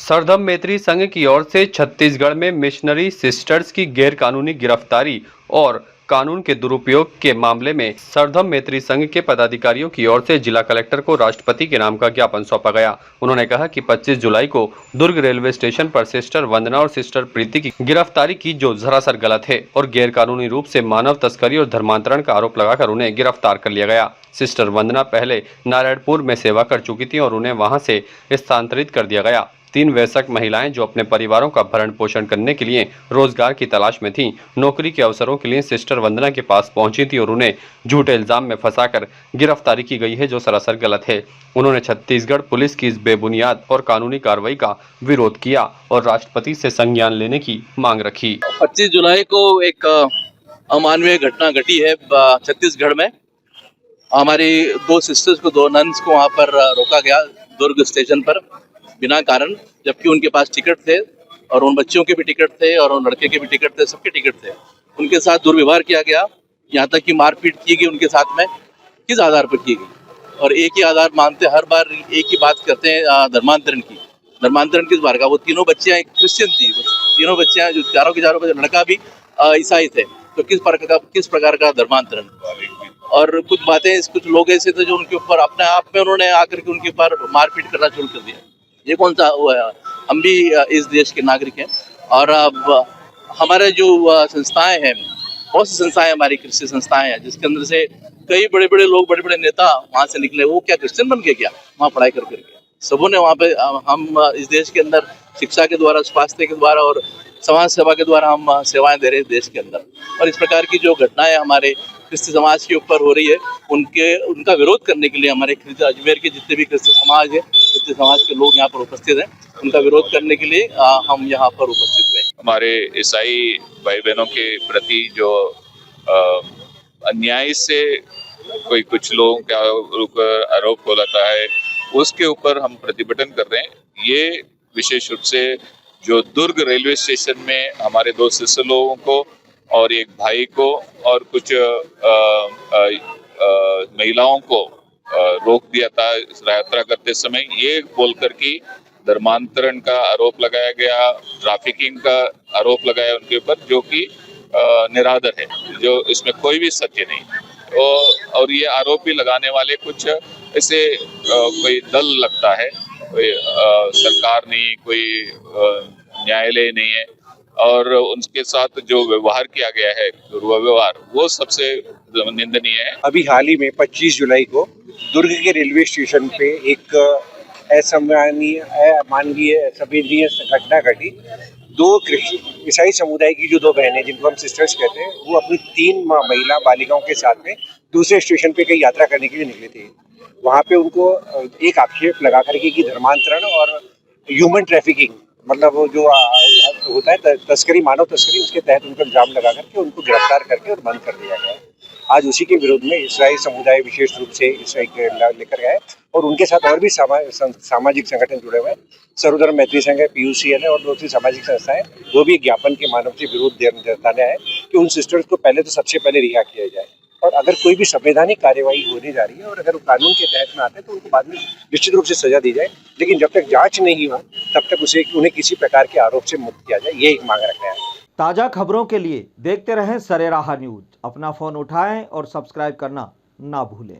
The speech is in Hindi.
सरधम मैत्री संघ की ओर से छत्तीसगढ़ में मिशनरी सिस्टर्स की गैरकानूनी गिरफ्तारी और कानून के दुरुपयोग के मामले में सरधम मैत्री संघ के पदाधिकारियों की ओर से जिला कलेक्टर को राष्ट्रपति के नाम का ज्ञापन सौंपा गया। उन्होंने कहा कि 25 जुलाई को दुर्ग रेलवे स्टेशन पर सिस्टर वंदना और सिस्टर प्रीति की गिरफ्तारी की जो सरासर गलत है और गैरकानूनी रूप से मानव तस्करी और धर्मांतरण का आरोप लगाकर उन्हें गिरफ्तार कर लिया गया। सिस्टर वंदना पहले नारायणपुर में सेवा कर चुकी थी और उन्हें वहां से स्थानांतरित कर दिया गया। 3 वयस्क महिलाएं जो अपने परिवारों का भरण पोषण करने के लिए रोजगार की तलाश में थीं, नौकरी के अवसरों के लिए सिस्टर वंदना के पास पहुंची थी और उन्हें झूठे इल्जाम में फंसाकर गिरफ्तारी की गई है जो सरासर गलत है। उन्होंने छत्तीसगढ़ पुलिस की इस बेबुनियाद और कानूनी कार्रवाई का विरोध किया और राष्ट्रपति से संज्ञान लेने की मांग रखी। 25 जुलाई को एक अमानवीय घटना घटी है छत्तीसगढ़ में। हमारी 2 सिस्टर्स को, 2 नन्स को वहाँ पर रोका गया दुर्ग स्टेशन पर बिना कारण, जबकि उनके पास टिकट थे और उन बच्चियों के भी टिकट थे और उन लड़के के भी टिकट थे, सबके टिकट थे। उनके साथ दुर्व्यवहार किया गया, यहाँ तक कि मारपीट की गई उनके साथ में। किस आधार पर की गई? और एक ही आधार मानते, हर बार एक ही बात करते हैं धर्मांतरण की। धर्मांतरण किस बार का? वो तीनों बच्चियाँ एक क्रिश्चियन थी, तीनों बच्चियाँ जो चारों के चारों लड़का भी ईसाई थे, तो किस प्रकार का धर्मांतरण? और कुछ बातें, कुछ लोग ऐसे थे जो उनके ऊपर अपने आप में उन्होंने आकर के उनके ऊपर मारपीट करना शुरू कर दिया। ये कौन सा हुआ है? हम भी इस देश के नागरिक हैं और अब हमारे जो संस्थाएं हैं, बहुत सी संस्थाएं हमारी क्रिश्चियन संस्थाएं हैं, जिसके अंदर से कई बड़े बड़े लोग, बड़े बड़े नेता वहाँ से निकले। वो क्या क्रिश्चियन बन के क्या वहाँ पढ़ाई कर करके? सबों ने वहाँ पे, हम इस देश के अंदर शिक्षा के द्वारा, स्वास्थ्य के द्वारा और समाज सेवा के द्वारा हम सेवाएं दे रहे हैं देश के अंदर। और इस प्रकार की जो घटनाएं हमारे क्रिस्ती समाज के ऊपर हो रही है, उनका विरोध करने के लिए हमारे अजमेर के जितने भी क्रिस्ती समाज है, क्रिस्ती समाज के लोग यहाँ पर उपस्थित हैं। उनका विरोध करने के लिए हम यहाँ पर उपस्थित हुए। हमारे ईसाई भाई बहनों के प्रति जो अन्याय से कोई कुछ लोगों के आरोप लगाता है, उसके ऊपर हम प्रतिभटन कर रहे हैं। ये विशेष रूप से जो दुर्ग रेलवे स्टेशन में हमारे 2 सिस्टर लोगों को और एक भाई को और कुछ महिलाओं को रोक दिया था यात्रा करते समय, ये बोलकर कि धर्मांतरण का आरोप लगाया गया, ट्रैफिकिंग का आरोप लगाया उनके ऊपर, जो कि निराधार है, जो इसमें कोई भी सत्य नहीं। और ये आरोप भी लगाने वाले कुछ ऐसे कोई दल लगता है, कोई सरकार नहीं, कोई न्यायालय नहीं है, और उनके साथ जो व्यवहार किया गया है, दुर्व्यवहार, वो सबसे निंदनीय है। अभी हाल ही में 25 जुलाई को दुर्ग के रेलवे स्टेशन पे एक अमानवीय संवेदनीय घटना घटी। 2 ईसाई समुदाय की जो 2 बहनें, जिनको हम सिस्टर्स कहते हैं, वो अपनी 3 महिला बालिकाओं के साथ में दूसरे स्टेशन पे कहीं यात्रा करने के लिए निकले थे। वहाँ पे उनको एक आक्षेप लगा करके कि धर्मांतरण और ह्यूमन ट्रैफिकिंग, मतलब वो जो होता है तस्करी, मानव तस्करी, उसके तहत उनको इल्जाम लगा करके उनको गिरफ्तार करके और बंद कर दिया गया। आज उसी के विरोध में ईसाई समुदाय विशेष रूप से ईसाई लेकर गए और उनके साथ और भी सामाजिक संगठन जुड़े हुए हैं। सर्वधर्म मैत्री संघ है, PUCN है और दूसरी सामाजिक संस्थाएं, वो भी ज्ञापन के माध्यम से विरोध जताने आए कि उन सिस्टर्स को पहले तो सबसे पहले रिहा किया जाए, और अगर कोई भी संवैधानिक कार्यवाही होने जा रही है और अगर वो कानून के तहत में आते हैं तो उनको बाद में निश्चित रूप से सजा दी जाए, लेकिन जब तक जांच नहीं हुआ तब तक उन्हें किसी प्रकार के आरोप से मुक्त किया जाए, ये एक मांग रखना है। ताज़ा खबरों के लिए देखते रहें सरेराह न्यूज। अपना फ़ोन उठाएं और सब्सक्राइब करना ना भूलें।